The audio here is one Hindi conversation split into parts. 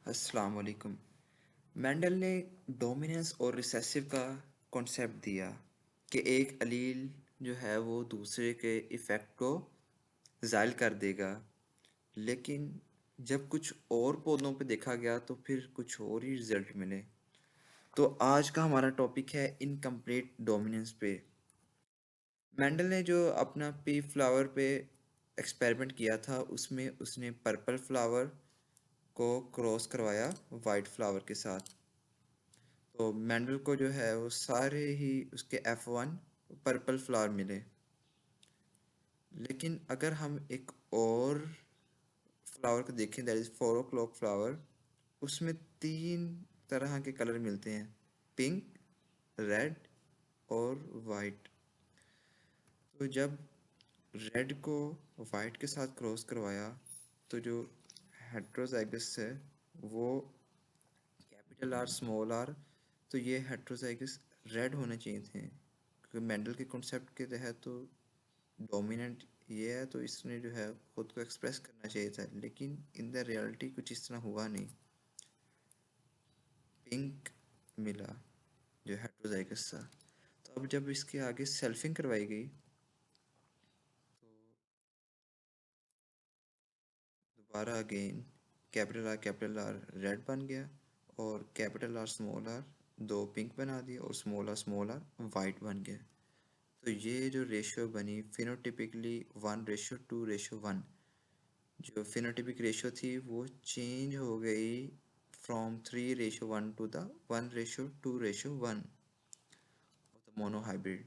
अस्सलाम वालेकुम। मेंडल ने डोमिनेंस और रिसेसिव का कॉन्सेप्ट दिया कि एक अलील जो है वो दूसरे के इफ़ेक्ट को ज़ायल कर देगा। लेकिन जब कुछ और पौधों पे देखा गया तो फिर कुछ और ही रिजल्ट मिले। तो आज का हमारा टॉपिक है इनकम्प्लीट डोमिनेंस पे। मेंडल ने जो अपना पी फ्लावर पे एक्सपेरिमेंट किया था उसमें उसने पर्पल फ्लावर को क्रॉस करवाया वाइट फ्लावर के साथ। तो मेंडल को जो है वो सारे ही उसके F1 पर्पल फ्लावर मिले। लेकिन अगर हम एक और फ्लावर को देखें, दैट इज 4 o'clock फ्लावर, उसमें तीन तरह के कलर मिलते हैं: पिंक, रेड और वाइट। तो जब रेड को वाइट के साथ क्रॉस करवाया तो जो हेट्रोजाइगस है वो कैपिटल आर स्मॉल आर, तो ये हेट्रोजाइगस रेड होने चाहिए थे क्योंकि मेंडल के कॉन्सेप्ट के तहत तो डोमिनेंट ये है, तो इसने जो है खुद को एक्सप्रेस करना चाहिए था। लेकिन इन द रियलिटी कुछ इस तरह हुआ नहीं, पिंक मिला जो हेट्रोजाइगस था। तो अब जब इसके आगे सेल्फिंग करवाई गई तो दोबारा अगेन कैपिटल आर रेड बन गया और कैपिटल आर स्मॉल आर दो पिंक बना दिए और स्मॉल आर वाइट बन गया। तो ये जो रेशियो बनी फिनोटिपिकली 1:2:1, जो फिनोटिपिक रेशियो थी वो चेंज हो गई from 3:1 to the 1:2:1 of the monohybrid.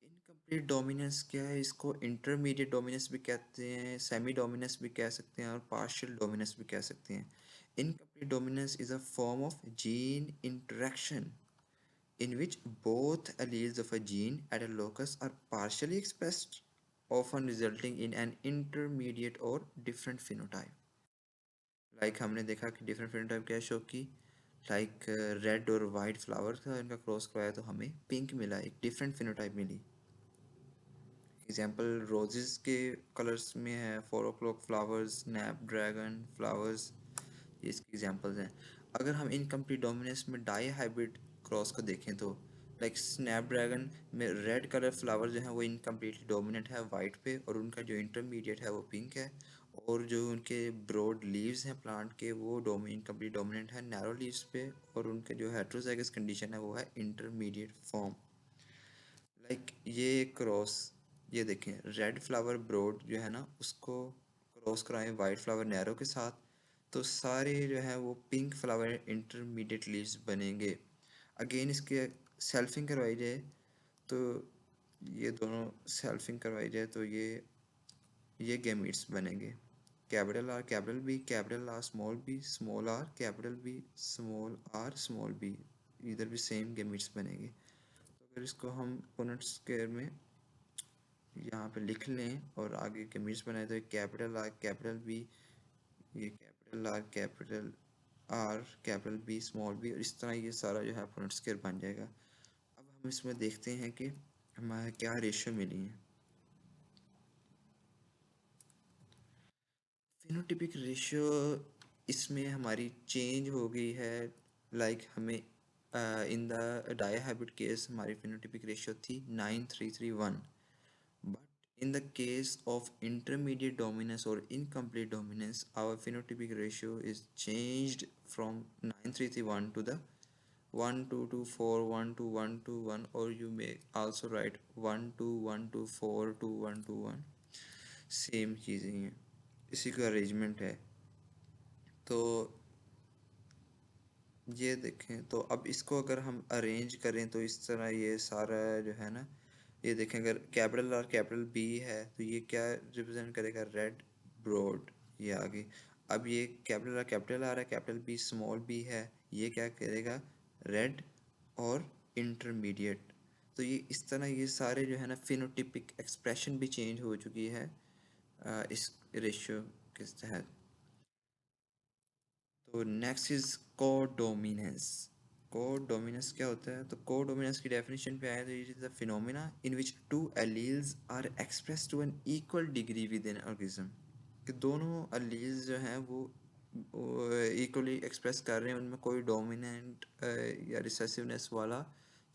Incomplete dominance क्या है? इसको इंटरमीडिएट डोमिनेंस भी कहते हैं, सेमी डोमिनेंस भी कह सकते हैं और पार्शियल डोमिनेंस भी कह सकते हैं। Incomplete dominance is a form of gene interaction in which both alleles of a gene at a locus are partially expressed, often resulting in an intermediate or different phenotype. हमने देखा कि डिफरेंट phenotype क्या शो की, रेड और वाइट फ्लावर था, इनका क्रॉस करवाया तो हमें पिंक मिला, एक डिफरेंट phenotype मिली। एग्जाम्पल रोजेस के कलर्स में है 4 o'clock flowers, snap dragon flowers, ये इसके एग्जांपल्स हैं। अगर हम इनकम्प्लीट डोमिनेंस में डाई हाइब्रिड क्रॉस को देखें तो स्नैपड्रैगन में रेड कलर फ्लावर जो है वो इनकम्प्लीटली डोमिनेंट है वाइट पे, और उनका जो इंटरमीडिएट है वो पिंक है। और जो उनके ब्रॉड लीव्स हैं प्लांट के वो इनकम्प्लीट डोमिनेंट है नैरो लीव्स पे, और उनके जो हेट्रोजाइगस कंडीशन है वो है इंटरमीडिएट फॉर्म। ये क्रॉस, ये देखें रेड फ्लावर ब्रॉड जो है ना उसको क्रॉस कराएं वाइट फ्लावर नैरो के साथ, तो सारे जो है वो पिंक फ्लावर इंटरमीडिएट लीव्स बनेंगे। अगेन इसके सेल्फिंग करवाई जाए तो ये दोनों सेल्फिंग करवाई जाए तो ये गैमीट्स बनेंगे। Capital B capital R small R capital B small R small B, इधर भी सेम गैमीट्स बनेंगे। तो अगर इसको हम पुनेट स्क्वायर में यहाँ पे लिख लें और आगे गैमीट्स बनाए तो कैपिटल आर कैपिटल बी, ये कैपिटल बी स्मॉल बी, और इस तरह ये सारा जो है पुनेट स्क्वायर बन जाएगा। अब हम इसमें देखते हैं कि हमारे क्या रेशियो मिली है। फिनोटिपिक रेशियो इसमें हमारी चेंज हो गई है। हमें इन द डायहाइब्रिड केस हमारी फिनोटिपिक रेशियो थी 9:3:1, but in the case of intermediate dominance or incomplete dominance our phenotypic ratio is changed from 9:3:1 to the 1:2:4 1:1:1, or you may also write 1:2:1:4 same चीज़ें हैं, इसी का अरेंजमेंट है। तो ये देखें, तो अब इसको अगर हम अरेंज करें तो इस तरह ये सारा जो है ना, ये देखें अगर कैपिटल बी है तो ये क्या रिप्रेजेंट करेगा, रेड ब्रॉड, ये आगे। अब ये कैपिटल आर है, कैपिटल बी स्मॉल बी है, ये क्या करेगा, रेड और इंटरमीडिएट। तो ये इस तरह ये सारे जो है ना फिनोटिपिक एक्सप्रेशन भी चेंज हो चुकी है इस रेशियो के तहत। तो नेक्स्ट इज कोडोमिनेंस। कोडोमिनेंस क्या होता है? तो कोडोमिनेंस की डेफिनेशन पे आया तो it is a phenomena in which two alleles are express to an equal degree with an organism, कि दोनों एलील्स जो हैं वो इक्वली एक्सप्रेस कर रहे हैं, उनमें कोई डोमिनेंट या रिसेसिवनेस वाला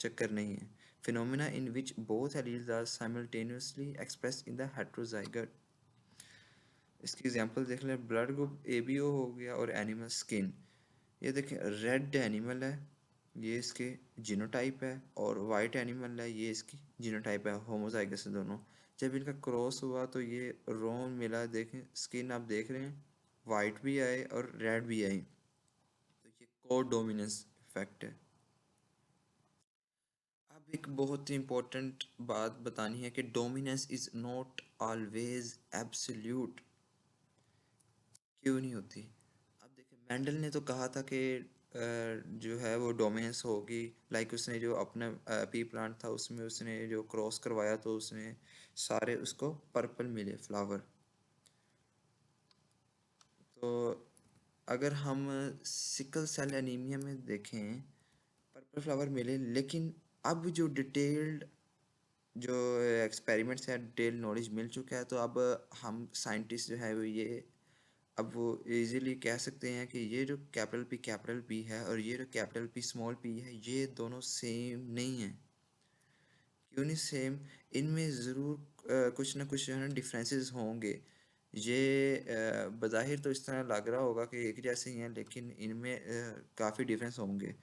चक्कर नहीं है। Phenomena in which both alleles are simultaneously express in the heterozygote. इसकी एग्जांपल देख लें, ब्लड ग्रुप एबीओ हो गया और एनिमल स्किन। ये देखें, रेड एनिमल है, ये इसके जीनोटाइप है, और वाइट एनिमल है, ये इसकी जीनोटाइप है, होमोजाइगस है दोनों। जब इनका क्रॉस हुआ तो ये रोन मिला, देखें स्किन आप देख रहे हैं, वाइट भी आए और रेड भी आई, तो ये को डोमिनेंस इफेक्ट है। अब एक बहुत ही इंपॉर्टेंट बात बतानी है कि dominance is not always absolute. क्यों नहीं होती? अब देखिए, मेंडल ने तो कहा था कि जो है वो डोमिनेंस होगी। लाइक उसने जो अपना पी प्लांट था उसमें उसने जो क्रॉस करवाया तो उसने सारे उसको पर्पल मिले फ्लावर। तो अगर हम सिकल सेल एनीमिया में देखें, पर्पल फ्लावर मिले, लेकिन अब जो डिटेल्ड जो एक्सपेरिमेंट्स है, डिटेल नॉलेज मिल चुका है, तो अब हम साइंटिस्ट जो है वो ये अब वो इजीली कह सकते हैं कि ये जो कैपिटल पी है और ये जो कैपिटल पी स्मॉल पी है, ये दोनों सेम नहीं है। क्यों नहीं सेम? इनमें ज़रूर कुछ ना कुछ जो है ना डिफरेंसेस होंगे। ये बज़ाहिर तो इस तरह लग रहा होगा कि एक जैसे ही हैं, लेकिन इनमें काफ़ी डिफरेंस होंगे।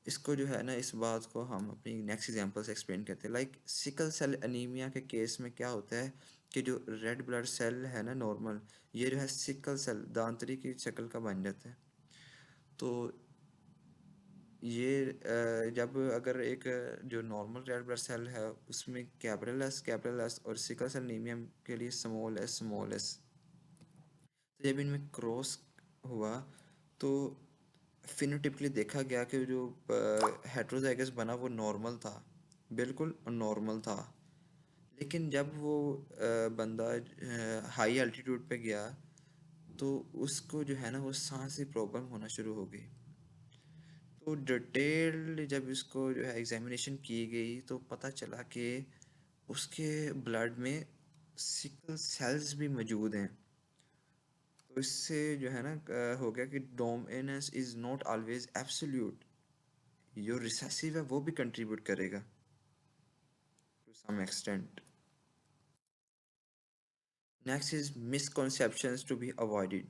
इसको जो है ना, इस बात को हम अपनी नेक्स्ट एग्जांपल से एक्सप्लेन करते हैं। लाइक सिकल सेल एनीमिया के केस में क्या होता है कि जो रेड ब्लड सेल है ना नॉर्मल, ये जो है सिकल सेल दांतरी की शक्ल का बन जाता है। तो ये जब अगर एक जो नॉर्मल रेड ब्लड सेल है उसमें कैपिटल एस और सिकल सेल एनीमिया के लिए स्मॉल एस, तो जब इनमें क्रॉस हुआ तो फिनोटिपिकली देखा गया कि जो हेट्रोजाइगस बना वो नॉर्मल था, बिल्कुल नॉर्मल था। लेकिन जब वो बंदा हाई एल्टीट्यूड पे गया तो उसको जो है ना वो सांस की प्रॉब्लम होना शुरू हो गई। तो डिटेल जब इसको जो है एग्जामिनेशन की गई तो पता चला कि उसके ब्लड में सिकल सेल्स भी मौजूद हैं। तो इससे जो है ना हो गया कि dominance is not always absolute, जो रिसेसिव है वो भी कंट्रीब्यूट करेगा to some extent. Next is misconceptions to be avoided.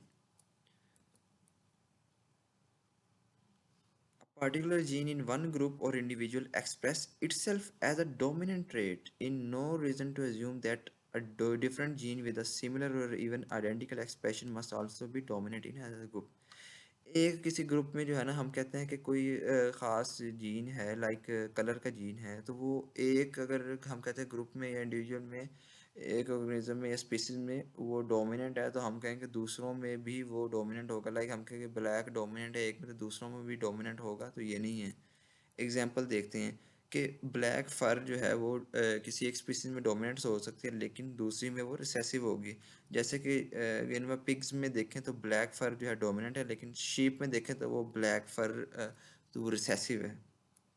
A particular gene in one group or individual express itself as a dominant trait in no reason to assume that a different gene with a similar or even identical expression must also be dominant in another group। एक किसी ग्रुप में जो है ना हम कहते हैं कि कोई ख़ास जीन है, लाइक कलर का जीन है, तो वो एक अगर हम कहते हैं ग्रुप में या इंडिविजुअल में, एक ऑर्गेनिज्म में या स्पीसीज में वो डोमिनेंट है, तो हम कहेंगे दूसरों में भी वो डोमिनेंट होगा। लाइक हम कहेंगे ब्लैक डोमिनेंट है एक में, तो दूसरों में भी डोमिनेंट होगा, तो ये नहीं है। एग्जाम्पल देखते हैं कि ब्लैक फर जो है वो किसी एक स्पीसीज में डोमिनेंट हो सकती है लेकिन दूसरी में वो रिसेसिव होगी। जैसे कि इन पिग्स में देखें तो ब्लैक फर जो है डोमिनेंट है, लेकिन शीप में देखें तो वो ब्लैक फर तो वो रिसेसिव है।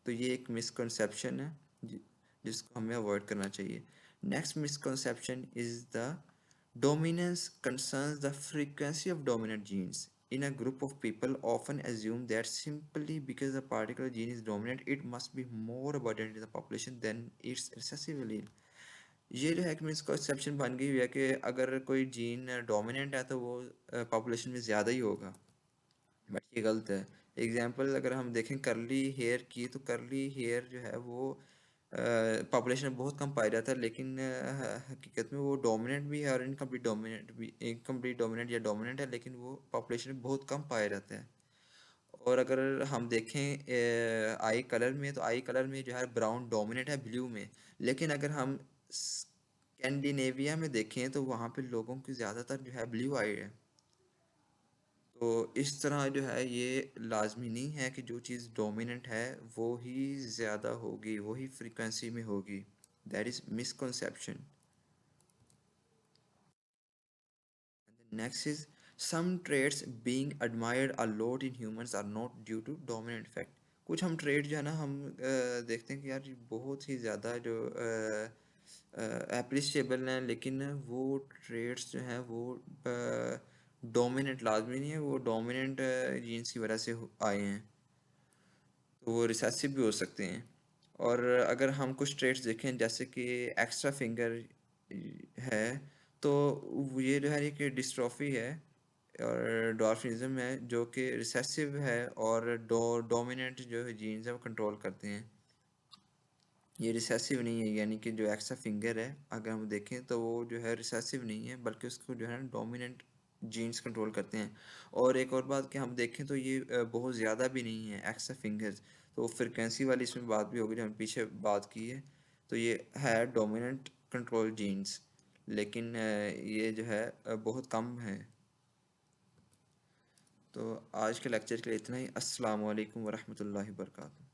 तो ये एक मिसकंसेप्शन है जिसको हमें अवॉइड करना चाहिए। Next misconception is the dominance concerns the frequency of dominant genes. In a group of people, often assume that simply because a particular gene is dominant, it must be more abundant in the population than its recessive allele. ये जो है एक मिसकंसेप्शन बन गई हुई है कि अगर कोई जीन डोमिनेंट है तो वो पॉपुलेशन में ज़्यादा ही होगा, बट ये गलत है। एग्जाम्पल अगर हम देखें करली हेयर की, तो करली हेयर जो है वो पॉपुलेशन में बहुत कम पाया जाता है, लेकिन हकीकत में वो डोमिनेंट भी है और इनकम्प्लीट डोमिनेंट या डोमिनेंट है, लेकिन वो पॉपुलेशन में बहुत कम पाया जाता है। और अगर हम देखें आई कलर में, तो आई कलर में जो है ब्राउन डोमिनेंट है ब्लू में, लेकिन अगर हम स्कैंडिनेविया में देखें तो वहाँ पे लोगों की ज़्यादातर जो है ब्लू आई है। तो इस तरह जो है ये लाजमी नहीं है कि जो चीज़ डोमिनेंट है वो ही ज़्यादा होगी, वही फ्रीक्वेंसी में होगी। That is misconception. Next is some traits being admired a lot in humans are not due to dominant effect। कुछ हम ट्रेड जो है ना हम देखते हैं कि यार ये बहुत ही ज़्यादा जो अप्रिशिएबल हैं, लेकिन वो ट्रेड्स जो हैं वो डोमिनेंट लाजमी नहीं है, वो डोमिनेंट जीन्स की वजह से आए हैं, तो वो रिसेसिव भी हो सकते हैं। और अगर हम कुछ ट्रेट्स देखें जैसे कि एक्स्ट्रा फिंगर है, तो ये जो है कि डिस्ट्रॉफी है और डॉर्फिनिज्म है जो कि रिसेसिव है, और डोमिनेंट जो है जीन्स है वो कंट्रोल करते हैं। ये रिसेसिव नहीं है, यानी कि जो एक्स्ट्रा फिंगर है अगर हम देखें तो वो जो है रिसेसिव नहीं है, बल्कि उसको जो है डोमिनेंट जीन्स कंट्रोल करते हैं। और एक और बात कि हम देखें तो ये बहुत ज़्यादा भी नहीं है एक्स्ट्रा फिंगर्स, तो फ्रिक्वेंसी वाली इसमें बात भी होगी जो हमने पीछे बात की है। तो ये है डोमिनेंट कंट्रोल जीन्स, लेकिन ये जो है बहुत कम है। तो आज के लेक्चर के लिए इतना ही। अस्सलाम वालेकुम वरहमतुल्लाहि वबरकातुहू।